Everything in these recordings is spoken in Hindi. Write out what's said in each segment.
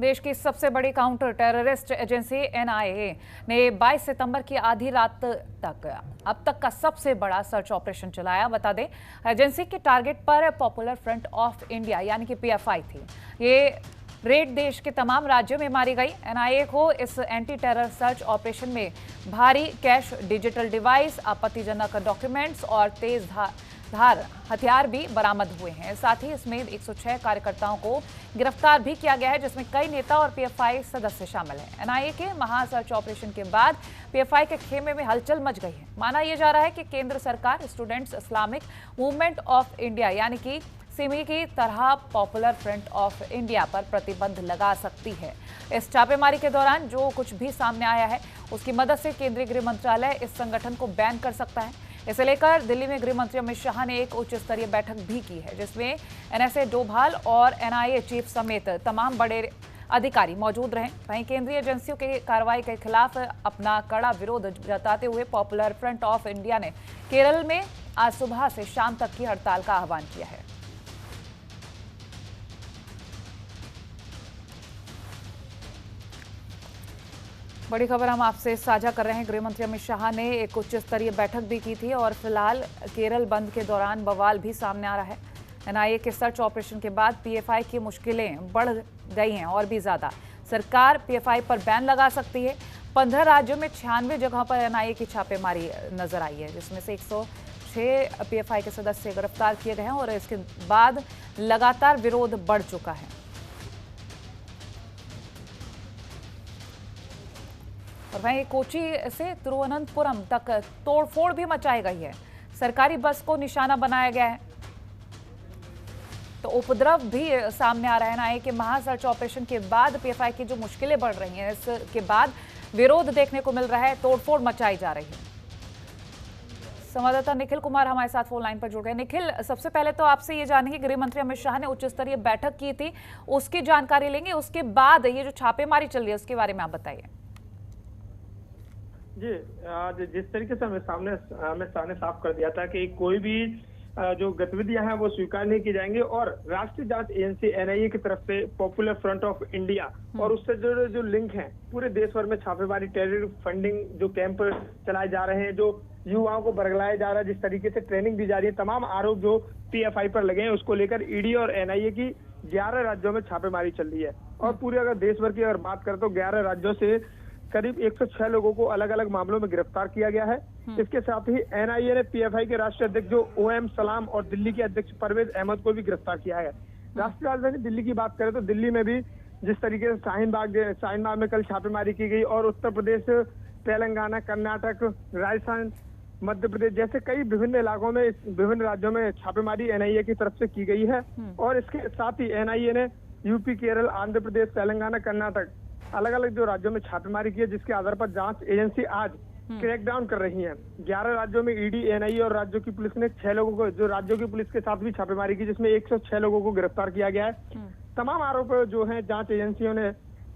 देश की सबसे बड़ी काउंटर टेररिस्ट एजेंसी एनआईए ने 22 सितंबर की आधी रात तक अब तक का सबसे बड़ा सर्च ऑपरेशन चलाया। बता दें, एजेंसी के टारगेट पर पॉपुलर फ्रंट ऑफ इंडिया यानी कि पीएफआई थी। ये रेड देश के तमाम राज्यों में मारी गई। एनआईए को इस एंटी टेरर सर्च ऑपरेशन में भारी कैश, डिजिटल डिवाइस, आपत्तिजनक डॉक्यूमेंट्स और तेज धार हथियार भी बरामद हुए हैं। साथ ही इसमें 106 कार्यकर्ताओं को गिरफ्तार भी किया गया है, जिसमें कई नेता और पीएफआई सदस्य शामिल हैं। एनआईए के महा सर्च ऑपरेशन के बाद पीएफआई के खेमे में हलचल मच गई है। माना यह जा रहा है कि केंद्र सरकार students Islamic movement of India यानी कि सिमी की तरह पॉपुलर फ्रंट ऑफ इंडिया पर प्रतिबंध लगा सकती है। इस छापेमारी के दौरान जो कुछ भी सामने आया है, उसकी मदद से केंद्रीय गृह मंत्रालय इस संगठन को बैन कर सकता है। इसे लेकर दिल्ली में गृह मंत्री अमित शाह ने एक उच्च स्तरीय बैठक भी की है, जिसमें एनएसए डोभाल और एनआईए चीफ समेत तमाम बड़े अधिकारी मौजूद रहे। वहीं केंद्रीय एजेंसियों की कार्रवाई के खिलाफ अपना कड़ा विरोध जताते हुए पॉपुलर फ्रंट ऑफ इंडिया ने केरल में आज सुबह से शाम तक की हड़ताल का आह्वान किया है। बड़ी खबर हम आपसे साझा कर रहे हैं। गृह मंत्री अमित शाह ने एक उच्च स्तरीय बैठक भी की थी और फिलहाल केरल बंद के दौरान बवाल भी सामने आ रहा है। एनआईए के सर्च ऑपरेशन के बाद पीएफआई की मुश्किलें बढ़ गई हैं और भी ज्यादा। सरकार पीएफआई पर बैन लगा सकती है। 15 राज्यों में 96 जगहों पर एनआईए की छापेमारी नजर आई है, जिसमें से 106 पीएफआई के सदस्य गिरफ्तार किए गए हैं और इसके बाद लगातार विरोध बढ़ चुका है। और वहीं कोची से तिरुवनंतपुरम तक तोड़फोड़ भी मचाई गई है। सरकारी बस को निशाना बनाया गया है, तो उपद्रव भी सामने आ रहा है। एनआईए के महा सर्च ऑपरेशन के बाद पीएफआई की जो मुश्किलें बढ़ रही हैं, इसके बाद विरोध देखने को मिल रहा है, तोड़फोड़ मचाई जा रही है। संवाददाता निखिल कुमार हमारे साथ फोन लाइन पर जुड़ गए। निखिल, सबसे पहले तो आपसे ये जानेंगे, गृह मंत्री अमित शाह ने उच्च स्तरीय बैठक की थी, उसकी जानकारी लेंगे। उसके बाद ये जो छापेमारी चल रही है उसके बारे में आप बताइए। जी, आज जिस तरीके से अमित शाह ने साफ कर दिया था कि कोई भी जो गतिविधियां हैं वो स्वीकार नहीं की जाएंगी और राष्ट्रीय जांच एजेंसी एनआईए की तरफ से पॉपुलर फ्रंट ऑफ इंडिया और उससे जो लिंक हैं, पूरे देश भर में छापेमारी, टेरर फंडिंग जो कैंप चलाए जा रहे हैं, जो युवाओं को बरगलाया जा रहा है, जिस तरीके से ट्रेनिंग दी जा रही है, तमाम आरोप जो पीएफआई पर लगे हैं, उसको लेकर ईडी और एनआईए की 11 राज्यों में छापेमारी चल रही है। और पूरे अगर देश भर की अगर बात करें तो 11 राज्यों से करीब 106 लोगों को अलग अलग मामलों में गिरफ्तार किया गया है। इसके साथ ही एनआईए ने पीएफआई के राष्ट्रीय अध्यक्ष जो ओएम सलाम और दिल्ली के अध्यक्ष परवेज अहमद को भी गिरफ्तार किया है। राष्ट्रीय राजधानी दिल्ली की बात करें तो दिल्ली में भी जिस तरीके से शाहीन बाग में कल छापेमारी की गई और उत्तर प्रदेश, तेलंगाना, कर्नाटक, राजस्थान, मध्य प्रदेश जैसे कई विभिन्न इलाकों में, विभिन्न राज्यों में छापेमारी एनआईए की तरफ से की गई है। और इसके साथ ही एनआईए ने यूपी, केरल, आंध्र प्रदेश, तेलंगाना, कर्नाटक अलग अलग जो राज्यों में छापेमारी की है, जिसके आधार पर जांच एजेंसी आज क्रैकडाउन कर रही है। 11 राज्यों में ईडी, एनआईए और राज्यों की पुलिस ने 6 लोगों को, जो राज्यों की पुलिस के साथ भी छापेमारी की, जिसमें 106 लोगों को गिरफ्तार किया गया है। तमाम आरोप जो हैं जांच एजेंसियों ने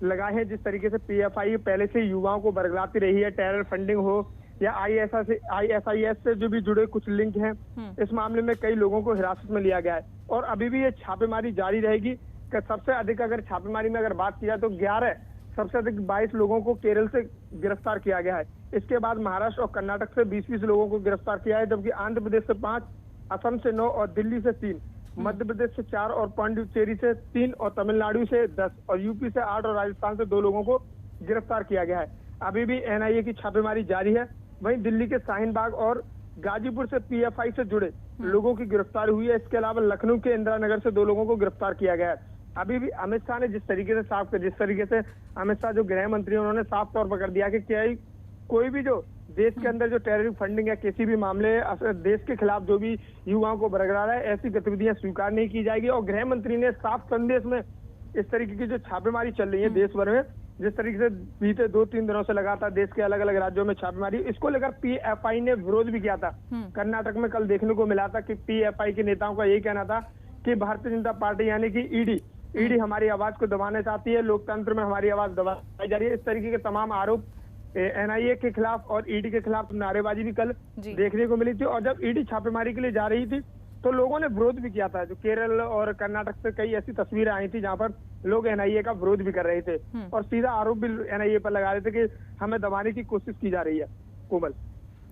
लगाए हैं। जिस तरीके से पीएफआई पहले से युवाओं को बरगलाती रही है, टेरर फंडिंग हो या आईएसआईएस से जो भी जुड़े कुछ लिंक हैं, इस मामले में कई लोगों को हिरासत में लिया गया है और अभी भी ये छापेमारी जारी रहेगी। सबसे अधिक अगर छापेमारी में अगर बात की जाए तो 11 सबसे अधिक 22 लोगों को केरल से गिरफ्तार किया गया है। इसके बाद महाराष्ट्र और कर्नाटक से 20-20 लोगों को गिरफ्तार किया है, जबकि आंध्र प्रदेश से 5, असम से 9 और दिल्ली से 3, मध्य प्रदेश से 4 और पांडिचेरी से 3 और तमिलनाडु से 10 और यूपी से 8 और राजस्थान से 2 लोगों को गिरफ्तार किया गया है। अभी भी एनआईए की छापेमारी जारी है। वहीं दिल्ली के शाहीन बाग और गाजीपुर से पीएफआई से जुड़े लोगों की गिरफ्तारी हुई है। इसके अलावा लखनऊ के इंदिरा नगर से 2 लोगों को गिरफ्तार किया गया है। अभी भी अमित शाह ने जिस तरीके से अमित शाह जो गृह मंत्री, उन्होंने साफ तौर पर कर दिया कि क्या कोई भी जो देश के अंदर जो टेरर फंडिंग है, किसी भी मामले देश के खिलाफ जो भी युवाओं को बरगला रहा है, ऐसी गतिविधियां स्वीकार नहीं की जाएगी। और गृह मंत्री ने साफ संदेश में इस तरीके की जो छापेमारी चल रही है देश भर में, जिस तरीके से बीते 2-3 दिनों से लगातार देश के अलग अलग राज्यों में छापेमारी, इसको लेकर पीएफआई ने विरोध भी किया था। कर्नाटक में कल देखने को मिला था कि पीएफआई के नेताओं का यही कहना था कि भारतीय जनता पार्टी यानी कि ईडी हमारी आवाज को दबाना चाहती है, लोकतंत्र में हमारी आवाज दबाई जा रही है। इस तरीके के तमाम आरोप एनआईए के खिलाफ और ईडी के खिलाफ नारेबाजी भी कल देखने को मिली थी। और जब ईडी छापेमारी के लिए जा रही थी तो लोगों ने विरोध भी किया था। जो केरल और कर्नाटक से कई ऐसी तस्वीरें आई थी जहां पर लोग एनआईए का विरोध भी कर रहे थे और सीधा आरोप भी एनआईए पर लगा रहे थे कि हमें दबाने की कोशिश की जा रही है। कोमल,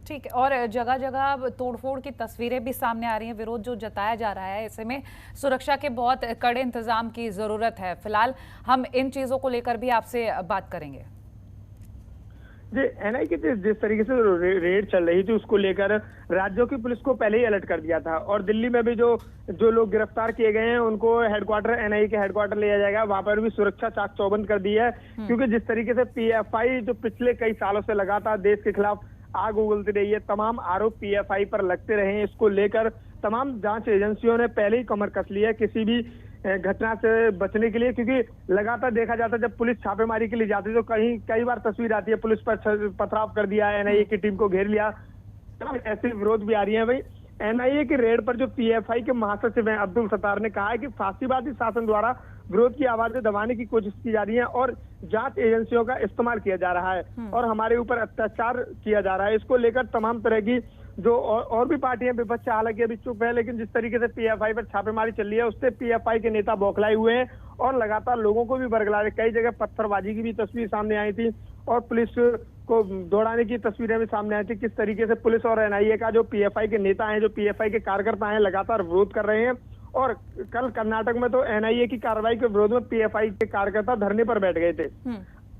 ठीक है। और जगह जगह तोड़फोड़ की तस्वीरें भी सामने आ रही हैं, विरोध जो जताया जा रहा है, ऐसे में सुरक्षा के बहुत कड़े इंतजाम की जरूरत है। फिलहाल हम इन चीजों को लेकर भी आपसे बात करेंगे। जी, एनआई की जिस तरीके से रेड चल रही थी उसको लेकर राज्यों की पुलिस को पहले ही अलर्ट कर दिया था और दिल्ली में भी जो लोग गिरफ्तार किए गए हैं उनको हेडक्वार्टर एनआई के हेडक्वार्टर ले जाएगा। वहां पर भी सुरक्षा चाक चौबंद कर दी है, क्योंकि जिस तरीके से पीएफआई जो पिछले कई सालों से लगातार देश के खिलाफ आग उगलती रही है, तमाम आरोप पीएफआई पर लगते रहे हैं। इसको लेकर तमाम जांच एजेंसियों ने पहले ही कमर कस ली है किसी भी घटना से बचने के लिए, क्योंकि लगातार देखा जाता है जब पुलिस छापेमारी के लिए जाती है तो कई बार तस्वीर आती है पुलिस पर पथराव कर दिया, एनआईए की टीम को घेर लिया। ऐसे विरोध भी आ रही है। भाई, एनआईए की रेड पर जो पीएफआई के महासचिव हैं अब्दुल सत्तार ने कहा है कि फांसीवादी शासन द्वारा विरोध की आवाजें दबाने की कोशिश की जा रही है और जांच एजेंसियों का इस्तेमाल किया जा रहा है और हमारे ऊपर अत्याचार किया जा रहा है। इसको लेकर तमाम तरह की जो और भी पार्टियां विपक्ष हालांकि अभी चुप है, लेकिन जिस तरीके से पीएफआई पर छापेमारी चल रही है उससे पीएफआई के नेता बौखलाए हुए हैं और लगातार लोगों को भी बरगला रहे। कई जगह पत्थरबाजी की भी तस्वीर सामने आई थी और पुलिस को दौड़ाने की तस्वीरें भी सामने आई थी। किस तरीके से पुलिस और एनआईए का जो पीएफआई के नेता हैं, जो पीएफआई के कार्यकर्ता हैं, लगातार विरोध कर रहे हैं। और कल कर्नाटक में तो एनआईए की कार्रवाई के विरोध में पीएफआई के कार्यकर्ता धरने पर बैठ गए थे।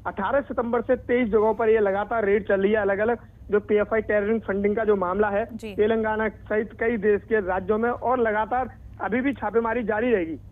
18 सितंबर से 23 जगहों पर ये लगातार रेड चल रही है। अलग अलग जो पीएफआई टेररिज्म फंडिंग का जो मामला है तेलंगाना सहित कई देश के राज्यों में, और लगातार अभी भी छापेमारी जारी रहेगी।